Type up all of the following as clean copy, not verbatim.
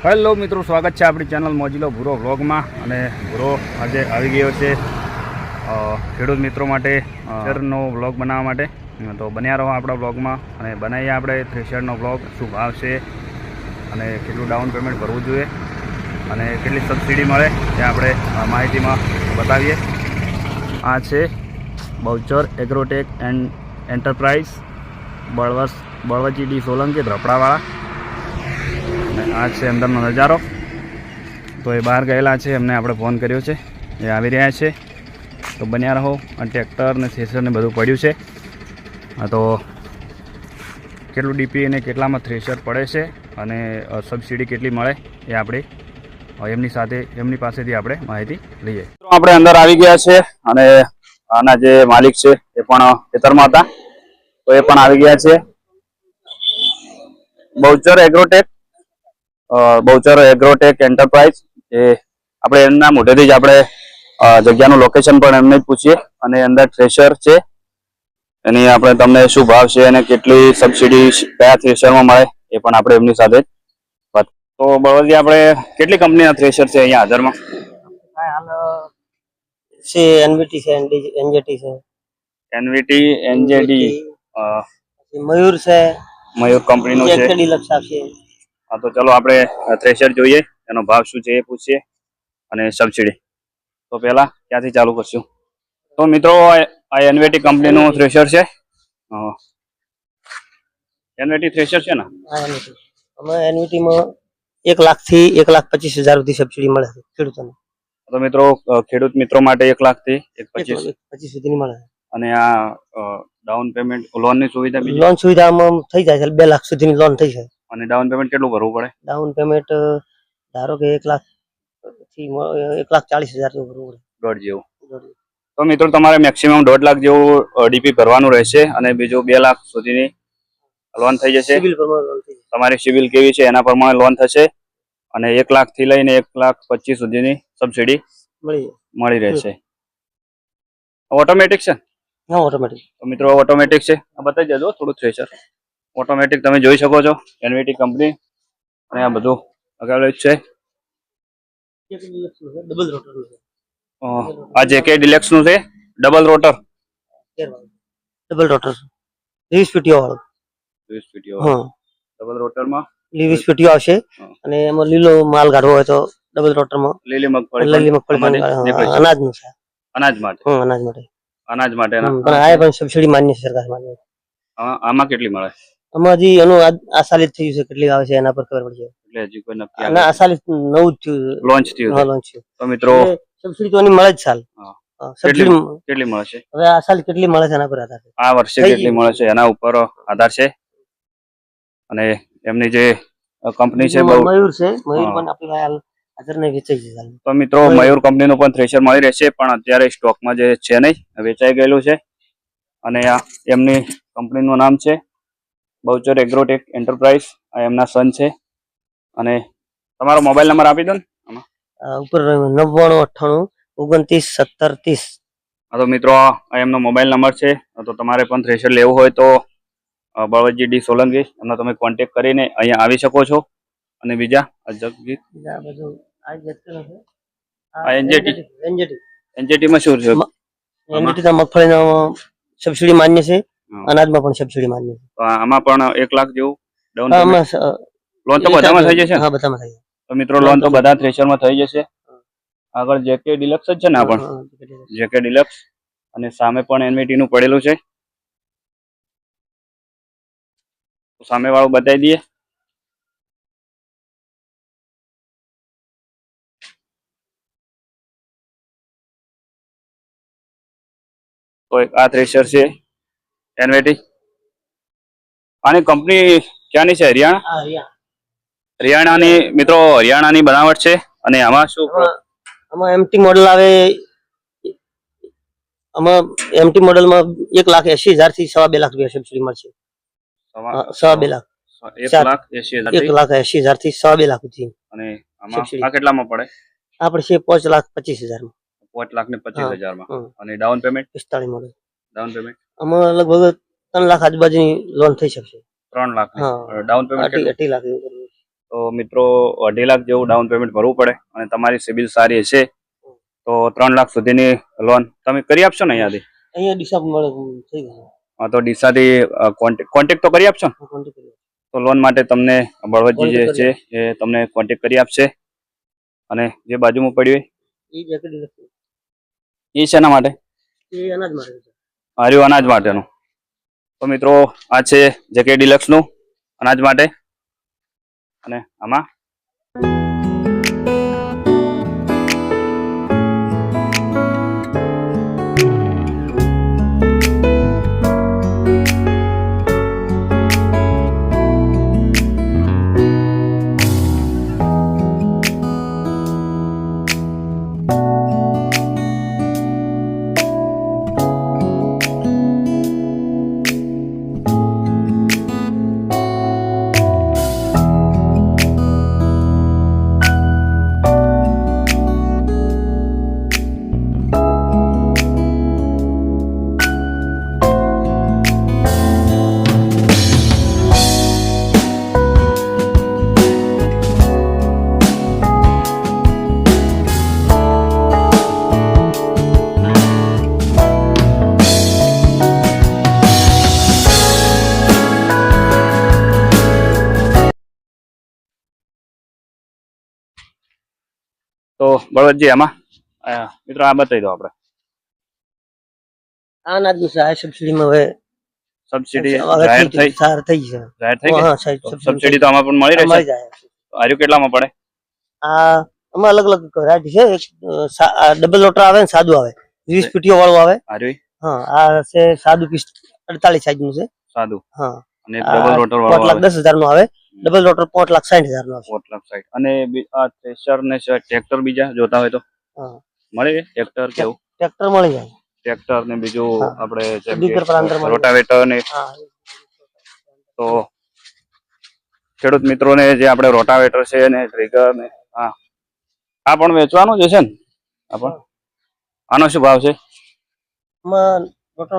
Hello મિત્રો, સ્વાગત છે આપણી ચેનલ મોજીલો ભૂરો વ્લોગમાં. અને ભૂરો આજે આવી ગયો છે ખેડૂત મિત્રો માટે થ્રેશરનો વ્લોગ બનાવવા માટે. તો બન્યા રહો આપણા વ્લોગમાં અને બનાવીએ આપણે થ્રેશરનો વ્લોગ. શું ભાવ છે અને કેટલું ડાઉન પેમેન્ટ ભરવું જોઈએ અને કેટલી સબસિડી મળે તે આપણે માહિતીમાં બતાવીએ. આ છે Bahuchar Agrotech and Enterprise, Balvaji D Solanki, ધ્રપડાવાળા. અને આ છે અંદરનો નજારો. તો એ બહાર ગયેલા છે, એમને આપણે ફોન કર્યો છે, એ આવી રહ્યા છે. તો બન્યા રહો. અને ટ્રેક્ટર ને થ્રેશર ને બધું પડ્યું છે. હા, તો કેટલું ડીપી અને કેટલામાં થ્રેશર પડે છે અને સબસિડી કેટલી મળે એ આપણે એમની પાસેથી આપણે માહિતી લઈએ. આપણે અંદર આવી ગયા છે અને આના જે માલિક છે એ પણ ખેતરમાં હતા, તો એ પણ આવી ગયા છે. બહુચર એગ્રોટેક એન્ટરપ્રાઇઝ, એ આપણે એમના મોઢેથી જ આપણે જગ્યાનું લોકેશન પણ એમને જ પૂછીએ. અને અંદર થ્રેશર છે, એની આપણે તમને શું ભાવ છે અને કેટલી સબસિડી કયા થ્રેશરમાં મળે એ પણ આપણે એમની સાથે વાત. તો બળવજી, આપણે કેટલી કંપનીના થ્રેશર છે અહીંયા હાજરમાં? એનવીટી છે, એનજેટી છે, એનવીટી, એનજેડી, મયુર છે, મયુર કંપનીનું છે. ડિલક્સ આવશે. હા, તો ચલો આપણે થ્રેશર જોઈએ, એનો ભાવ શું છે એ પૂછીએ અને સબસિડી. તો પહેલા ક્યાંથી ચાલુ કરશું? તો મિત્રો, આ એનવીટી કંપનીનું થ્રેશર છે. એનવીટી થ્રેશર છે ને? અમે એનવીટીમાં 1,00,000 થી 1,25,000 સુધી સબસિડી મળે છે ખેડૂતોને. તો મિત્રો, ખેડૂત મિત્રો માટે 1,00,000 થી 1,25,000 સુધીની મળે. અને આ ડાઉન પેમેન્ટ, લોનની સુવિધા, લોન સુવિધામાં થઈ જાય છે, 2,00,000 સુધીની લોન થઈ જાય. અને ડાઉન પેમેન્ટ કેટલું ભરવું પડે? ડાઉન પેમેન્ટ ધારો કે 1,00,000 થી 1,40,000 જેવું ભરવું પડે. દોઢ જેવું. તો મિત્રો, તમારે મેક્સિમમ 1,50,000 જેવું ડીપી ભરવાનું રહેશે અને બીજું 2,00,000 સુધીની લોન થઈ જશે. તમારી સિવિલ કેવી છે એના પ્રમાણે લોન થશે. અને 1,00,000 થી લઈને 1,25,000 સુધીની સબસિડી મળી રહેશે. ઓટોમેટિક છે? હા, ઓટોમેટિક. તો મિત્રો, ઓટોમેટિક છે. આ બતાવી દેજો થોડું થ્રેશર. ઓટોમેટિક તમે જોઈ શકો છો, એનવીટી કંપની. અને આ બધું આગળ છે. આ જેકે ડિલેક્સ નું છે, double rotor. Double rotor 20 PTO વાળો. 20 પીટીઓ. હા, ડબલ રોટરમાં 20 પીટીઓ આવશે. અને એમાં લીલો માલ કાઢવો હોય તો ડબલ રોટરમાં લીલી મગફળી અનાજનું છે. અનાજ માટે. હા, અનાજ માટે. અનાજ માટે. પણ આ પણ સબસિડી માન્ય છે, સરકાર માન્ય. આમાં કેટલી મળે? આમાં હજી એનું આ સાલ જ થયું છે, કેટલી આવે છે એના પર ખબર પડશે. એટલે હજી કોઈ નક્કી આ સાલ નવું જ થયું, લોન્ચ થયું. હા, લોન્ચ થયું. તો મિત્રો, સબસિડી તો મળે જ સાલ. સબસિડી કેટલી મળે છે હવે આ સાલ કેટલી મળે છે એના પર આધાર છે. આ વર્ષે કેટલી મળે છે એના ઉપર આધાર છે. અને એમની જે કંપની છે, મયુર છે, મયુર પણ આપણી હાજર નહીં વેચાઈ છે. તો મિત્રો, મયુર કંપનીનું પણ થ્રેશર મળી રહેશે, પણ અત્યારે સ્ટોકમાં જે છે નહીં, વેચાઈ ગયેલું છે. અને આ એમની કંપનીનું નામ છે બહુચર એગ્રોટેક એન્ટરપ્રાઇઝ. આ એમના સન છે. અને તમારો મોબાઈલ નંબર આપી દો ને આમાં ઉપર. 9998291730. હા, તો મિત્રો, આ એમનો મોબાઈલ નંબર છે. તો તમારે પણ થ્રેશર લેવું હોય તો બળવજી ડી સોલંકી એમનો તમે કોન્ટેક્ટ કરીને અહીંયા આવી શકો છો. અને બીજા એનજેટીમાં શું છે? એનજેટીમાં મગફળીમાં સબસિડી માન્ય છે, અનાજમાં પણ સબસિડી માન્ય છે. આમાં પણ 1,00,000 જેવું ડાઉન પેમેન્ટ. લોન તો બધામાં થઈ જશે? હા, બધામાં થઈ જશે. તો મિત્રો, લોન તો બધા થ્રેશરમાં થઈ જશે. આગળ જેકે ડિલક્સ જ છે ને? આ પણ જેકે ડિલક્સ. અને સામે પણ એનવીટી નું પડેલું છે. સામે વાળું બતાવી દઈએ. તો આ થ્રેશર છે એનવીટી. આની કંપની ક્યાંની છે? હરિયાણાની. મિત્રો, હરિયાણાની બનાવટ છે. અને આમાં શું? આમાં એમટી મોડલ આવે. આમાં એમટી મોડલમાં 1,80,000 થી 2,50,000 સબસિડી મળશે. 2,50,000. 1,80,000 થી 2,50,000 સુધી. અને આમાં આ કેટલામાં પડે? આપણે છે 5,25,000 માં. 5,25,000 માં. અને down payment 45 model. Down payment આમાં લગભગ 3,00,000 આજુબાજુની લોન થઈ શકશે. 3,00,000 ડાઉન પેમેન્ટ 2,80,000. તો મિત્રો 2.5 લાખ જેવું ડાઉન પેમેન્ટ ભરવું પડે અને તમારી સિબિલ સારી હશે તો 3 લાખ સુધીની લોન તમે કરી આપશો ને અહીંયાથી? અહીંયા ડીસા મળે થઈ ગયું. હા, તો ડીસાથી કોન્ટેક્ટ તો કરી આપશો ને? તો લોન માટે તમને બળવતજી જે છે એ તમને કોન્ટેક્ટ કરી આપશે. અને જે બાજુમાં પડ્યું એ શેના માટે? એ અનાજ માટે. હાર્યું અનાજ માટેનું. તો મિત્રો આ છે જેકે ડિલક્સનું અનાજ માટે. અને આમાં તો બળવતજી આમાં મિત્રો આ બતાવી દો આપણે. આ અનાજનું છે. આ સબસિડીમાં હવે સબસિડી જાહેર થઈ થઈ છે. જાહેર થઈ ગઈ? હા, સબસિડી તો આમાં પણ મળી રહેશે. મળી જાય. હાર્યું કેટલામાં પડે? આ આમાં અલગ અલગ વેરાયટી છે. એક ડબલ લોટર આવે ને સાદું આવે. 20 પીટીઓ વાળું આવે. હાર્યું હા, આ છે સાદું 48 સાઈઝ નું છે. સાદું. હા, અને ડબલ રોટર વાળું 5,10,000 નું આવે. ડબલ રોટર 5,60,000 નું આવે. 5,60,000. અને આ થ્રેશર ને ટ્રેક્ટર બીજા જોતા હોય તો હા, મળે? ટ્રેક્ટર કેવું? ટ્રેક્ટર મળી જાય. ટ્રેક્ટર ને બીજું હા. આપણે જેમ દીકર પર અંદર મળી રોટાવેટર ને હા, તો ખેડૂત મિત્રોને જે આપણે રોટાવેટર છે ને ટ્રિગર ને આ પણ વેચવાનું જ છે ને? આ પણ આનો શું ભાવ છે? આમાં રોટર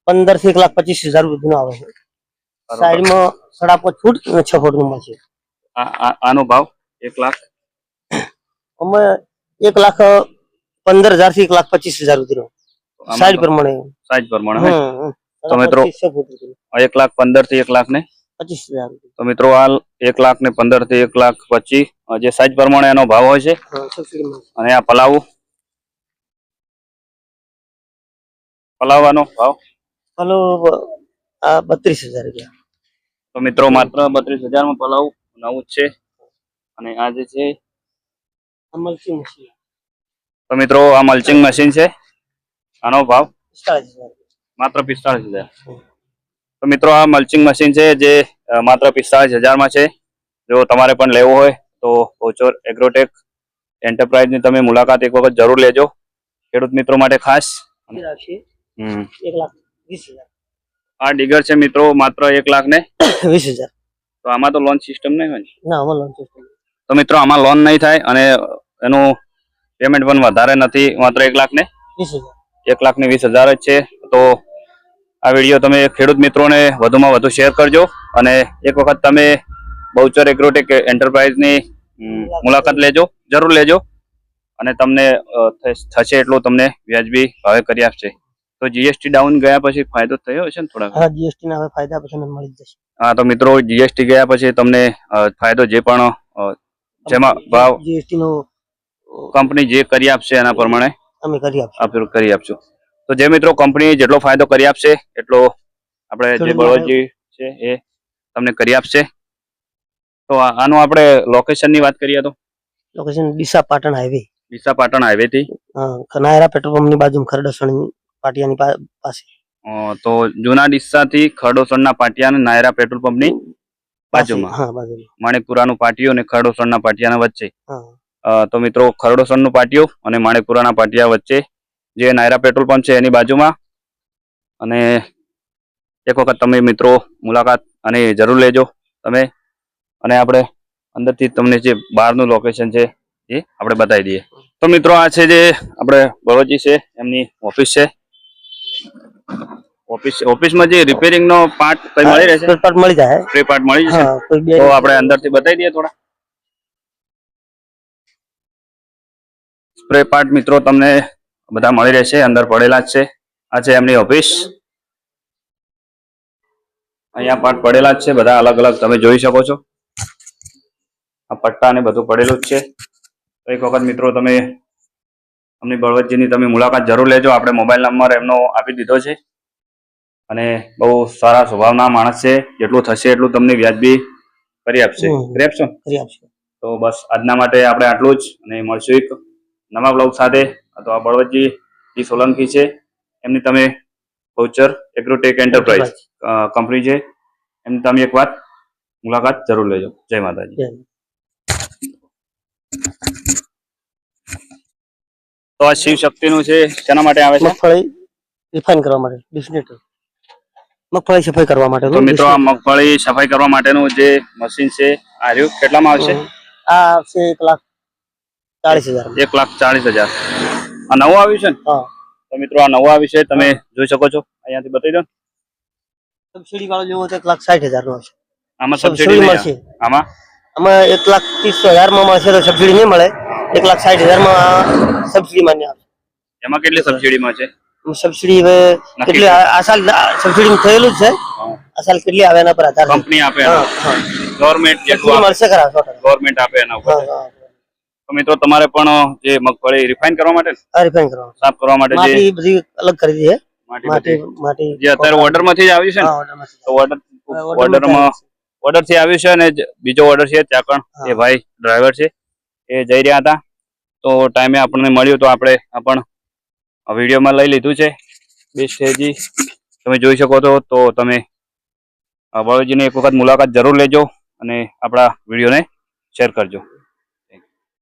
1,15,000 થી 1,25,000 સુધીનો આવે છે. સાઈડમાં 5.5 ફૂટ અને 6 ફૂટ નું મળશે. આનો ભાવ 1 લાખ? આમાં 1,15,000 થી 1,25,000 સુધીનો સાઈડ પ્રમાણે. સાઈઝ પ્રમાણે. તો મિત્રો 1,15,000 થી 1,25,000. તો મિત્રો આ 1,15,000 થી 1,25,000 જે સાઈઝ પ્રમાણે એનો ભાવ હોય છે. અને આ પલાવવાનો ભાવ? પલાવ આ 32,000 રૂપિયા. તો મિત્રો માત્ર 32,000 માં પલાવ નવું જ છે. અને આ જે છે મલ્ચિંગ મશીન. તો મિત્રો આ મલ્ચિંગ મશીન છે. આનો ભાવ 45,000. માત્ર 45,000. તો મિત્રો આ મલ્ચિંગ મશીન છે જે માત્ર 45,000 માં છે. જો તમારે પણ લેવું હોય તો ઓચોર એગ્રોટેક એન્ટરપ્રાઇઝ ની તમે મુલાકાત એક વખત જરૂર લેજો ખેડૂત મિત્રો માટે ખાસ. 1,20,000. આ ડીગર છે મિત્રો માત્ર 1,20,000. તો આમાં તો લોન સિસ્ટમ નહીં હોય ને? ના, આમાં લોન સિસ્ટમ. તો મિત્રો આમાં લોન નહીં થાય અને એનું પેમેન્ટ પણ વધારે નથી. માત્ર 1,20,000 જ છે. તો આ વિડીયો તમે ખેડૂત મિત્રોને વધુમાં વધુ શેર કરજો અને એક વખત તમે બહુચર એગ્રોટેક એન્ટરપ્રાઇઝની મુલાકાત લેજો, જરૂર લેજો અને તમને થશે એટલું તમને વ્યાજબી ભાવે કરી આપશે. તો જીએસટી ડાઉન ગયા પછી ફાયદો થયો હશે ને થોડા? હા, જીએસટી ના હવે ફાયદા પછી મળી જશે. હા, તો મિત્રો જીએસટી ગયા પછી તમને ફાયદો જે પણ જેમાં ભાવ જીએસટી નો કંપની જે કરી આપશે એના પ્રમાણે અમે કરી આપશું. તો જે મિત્રો કંપની જેટલો ફાયદો કરી આપશે એટલો આપણે જે બળવતજી છે એ તમને કરી આપશે. તો આનું આપણે લોકેશન ની વાત કરીએ તો location Deesa Patan highway. Deesa Patan highway થી નાયરા પેટ્રોલ પંપ ની બાજુમાં ખરડસણ પાટિયાની પાસે. તો જૂના ડીસા થી ખરડોસણના પાટિયા અને નાયરા પેટ્રોલ પંપ ની બાજુમાં. હા, બાજુમાં માણેકપુરાનું પાટિયું અને ખરડોસણના પાટિયાના વચ્ચે. તો મિત્રો ખરડોસણનું પાટિયું અને માણેકપુરાના પાટિયા વચ્ચે જે નાયરા પેટ્રોલ પંપ છે એની બાજુમાં. અને એક વખત તમે મિત્રો મુલાકાત અને જરૂર લેજો તમે. અને આપણે અંદરથી તમને જે બહારનું લોકેશન છે એ આપણે બતાવી દઈએ. તો મિત્રો આ છે જે આપણે બળવતજી છે એમની ઓફિસ છે. ઓફિસમાં જે રિપેરિંગ નો પાર્ટ કઈ મળી રહેશે? સ્પેર પાર્ટ મળી જાય. સ્પ્રે પાર્ટ મળી જશે? હા, કોઈ બે તો આપણે અંદરથી બતાવી દઈએ થોડા સ્પ્રે પાર્ટ મિત્રો તમને બધા મળી રહેશે, અંદર પડેલા જ છે. આ છે એમની ઓફિસ. અહીંયા પાર્ટ પડેલા જ છે બધા અલગ અલગ, તમે જોઈ શકો છો. આ પટ્ટા ને બધું પડેલું જ છે. તો એક વખત મિત્રો તમે અમની બળવંતજીની તમે મુલાકાત જરૂર લેજો. આપણે મોબાઈલ નંબર એમનો આપી દીધો છે અને બહુ સારા સ્વભાવના માણસ છે. જેટલું થશે એટલું તમને વ્યાજબી કરી આપશે. કરી આપશો? કરી આપશે. તો બસ આજના માટે આપણે આટલું જ, અને મળશું એક નવા બ્લોગ સાથે. તો આ બળવંતજી જી સોલંકી છે, એમની તમે ગૌચર એગ્રોટેક એન્ટરપ્રાઇઝ કંપની છે, એમની તમે એક વાત મુલાકાત જરૂર લેજો. જય માતાજી. તો આ શિવ શક્તિનું છે, શેના માટે આવે છે? મગફળી રિફાઇન કરવા માટે, ડિસ્ટિલેટર. મગફળી સફાઈ કરવા માટે. તો મિત્રો આ મગફળી સફાઈ કરવા માટેનું જે મશીન છે આ રહ્યું, કેટલામાં આવશે? આ આવશે 1,40,000. 1,40,000. આ નવું આવ્યું છે ને? હા. તો મિત્રો આ નવું આવ્યું છે, તમે જોઈ શકો છો. અહીંયાથી બતાવી દો. સબસિડી વાળો જેવો તો 1,60,000 નો હશે. આમાં સબસિડી મળશે. આમાં 1,30,000 માં મળશે તો સબસિડી નહીં મળે. 1,60,000 માં સબસિડી માન્ય આવે. એમાં કેટલી સબસિડીમાં છે? સબસિડી હવે કેટલી આ સાલ સબસિડી થયેલું જ છે. આ સાલ કેટલી આવે એના પર આધાર. કંપની આપે, ગવર્નમેન્ટ જેટલું મળશે ખરા. ગવર્નમેન્ટ આપે એના ઉપર. તો મિત્રો તમારે પણ જે મગફળી રિફાઇન કરવા માટે, રિફાઇન કરવા, સાફ કરવા માટે જે માટી બધી અલગ કરી દીધી છે. માટી જે અત્યારે ઓર્ડર માંથી જ આવ્યું છે ને, તો ઓર્ડર થી આવ્યું છે. અને બીજો ઓર્ડર છે ત્યાં પણ એ ભાઈ ડ્રાઈવર છે, એ જઈ રહ્યા હતા. તો ટાઈમે આપણને મળ્યું તો આપણે આ પણ વિડીયોમાં લઈ લીધું છે. બેસ્ટેજી તમે જોઈ શકો છો. તો તમે બળવંતજીની એક વખત મુલાકાત જરૂર લેજો અને આપણા વિડીયોને શેર કરજો.